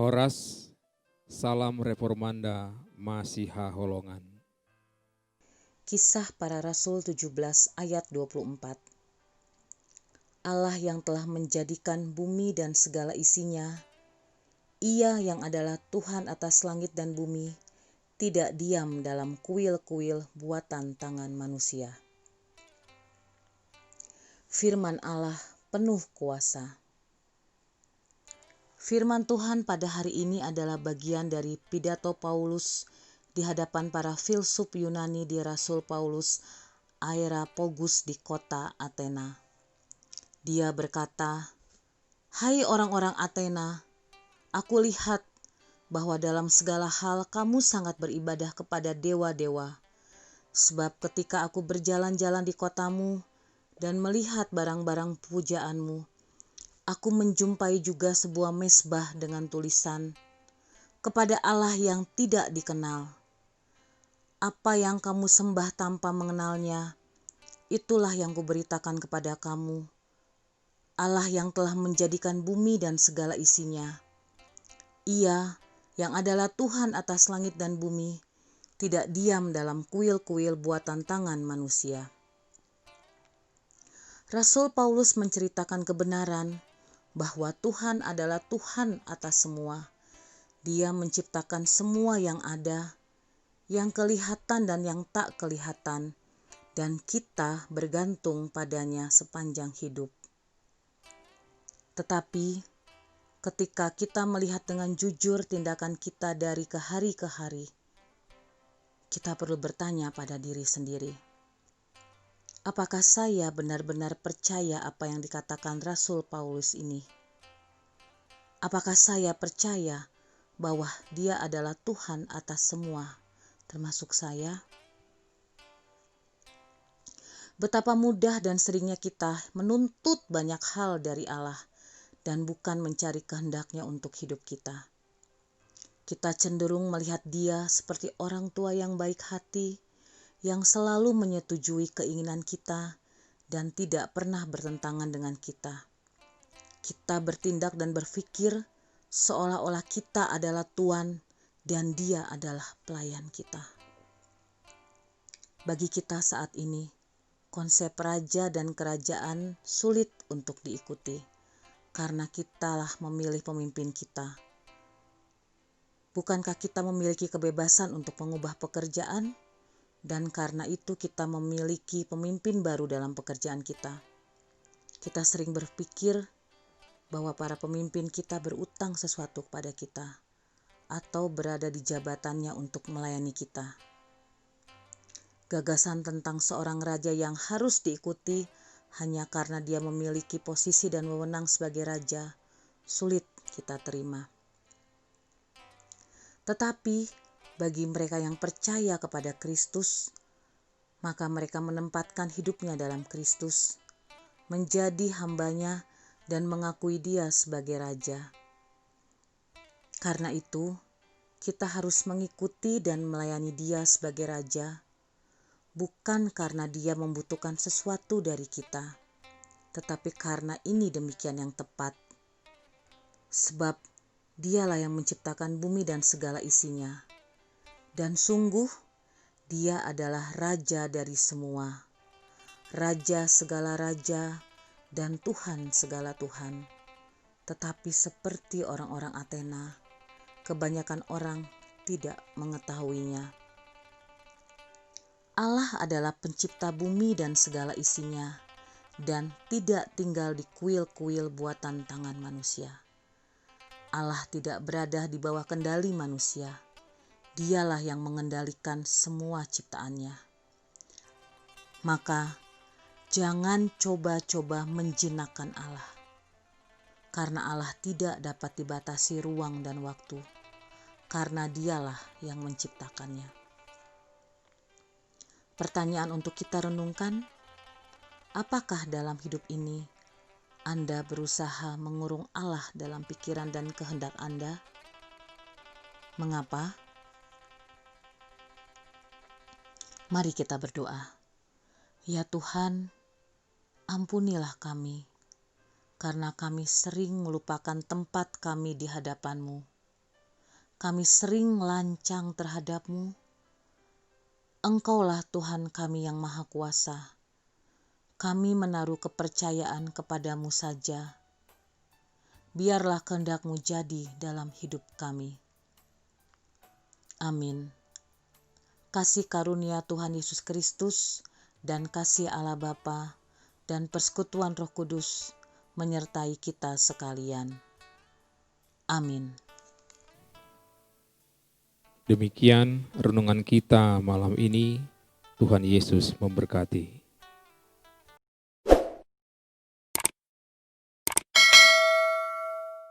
Horas, Salam Reformanda Masiha Holongan. Kisah Para Rasul 17 ayat 24. Allah yang telah menjadikan bumi dan segala isinya, Ia yang adalah Tuhan atas langit dan bumi, tidak diam dalam kuil-kuil buatan tangan manusia. Firman Allah penuh kuasa. Firman Tuhan pada hari ini adalah bagian dari pidato Paulus di hadapan para filsuf Yunani di Rasul Paulus Areopagus di kota Athena. Dia berkata, "Hai orang-orang Athena, aku lihat bahwa dalam segala hal kamu sangat beribadah kepada dewa-dewa. Sebab ketika aku berjalan-jalan di kotamu dan melihat barang-barang pujaanmu, aku menjumpai juga sebuah mezbah dengan tulisan, kepada Allah yang tidak dikenal. Apa yang kamu sembah tanpa mengenalnya, itulah yang kuberitakan kepada kamu. Allah yang telah menjadikan bumi dan segala isinya. Ia yang adalah Tuhan atas langit dan bumi, tidak diam dalam kuil-kuil buatan tangan manusia." Rasul Paulus menceritakan kebenaran bahwa Tuhan adalah Tuhan atas semua. Dia menciptakan semua yang ada, yang kelihatan dan yang tak kelihatan, dan kita bergantung padanya sepanjang hidup. Tetapi ketika kita melihat dengan jujur tindakan kita dari ke hari, kita perlu bertanya pada diri sendiri, apakah saya benar-benar percaya apa yang dikatakan Rasul Paulus ini? Apakah saya percaya bahwa Dia adalah Tuhan atas semua, termasuk saya? Betapa mudah dan seringnya kita menuntut banyak hal dari Allah dan bukan mencari kehendak-Nya untuk hidup kita. Kita cenderung melihat Dia seperti orang tua yang baik hati, yang selalu menyetujui keinginan kita dan tidak pernah bertentangan dengan kita. Kita bertindak dan berpikir seolah-olah kita adalah Tuan dan Dia adalah pelayan kita. Bagi kita saat ini, konsep raja dan kerajaan sulit untuk diikuti karena kitalah memilih pemimpin kita. Bukankah kita memiliki kebebasan untuk mengubah pekerjaan? Dan karena itu kita memiliki pemimpin baru dalam pekerjaan kita. Kita sering berpikir bahwa para pemimpin kita berutang sesuatu kepada kita atau berada di jabatannya untuk melayani kita. Gagasan tentang seorang raja yang harus diikuti hanya karena dia memiliki posisi dan wewenang sebagai raja sulit kita terima. Tetapi bagi mereka yang percaya kepada Kristus, maka mereka menempatkan hidupnya dalam Kristus, menjadi hambanya dan mengakui Dia sebagai Raja. Karena itu, kita harus mengikuti dan melayani Dia sebagai Raja, bukan karena Dia membutuhkan sesuatu dari kita, tetapi karena ini demikian yang tepat. Sebab Dialah yang menciptakan bumi dan segala isinya. Dan sungguh, Dia adalah Raja dari semua, Raja segala raja, dan Tuhan segala Tuhan. Tetapi seperti orang-orang Athena, kebanyakan orang tidak mengetahuinya. Allah adalah pencipta bumi dan segala isinya, dan tidak tinggal di kuil-kuil buatan tangan manusia. Allah tidak berada di bawah kendali manusia. Dialah yang mengendalikan semua ciptaannya. Maka jangan coba-coba menjinakkan Allah, karena Allah tidak dapat dibatasi ruang dan waktu, karena Dialah yang menciptakannya. Pertanyaan untuk kita renungkan, apakah dalam hidup ini Anda berusaha mengurung Allah dalam pikiran dan kehendak Anda? Mengapa? Mari kita berdoa. Ya Tuhan, ampunilah kami, karena kami sering melupakan tempat kami di hadapan-Mu. kami sering lancang terhadap-Mu. Engkaulah Tuhan kami yang Maha Kuasa. Kami menaruh kepercayaan kepadamu saja. Biarlah kehendak-Mu jadi dalam hidup kami. Amin. Kasih karunia Tuhan Yesus Kristus dan kasih Allah Bapa dan persekutuan Roh Kudus menyertai kita sekalian. Amin. Demikian renungan kita malam ini. Tuhan Yesus memberkati.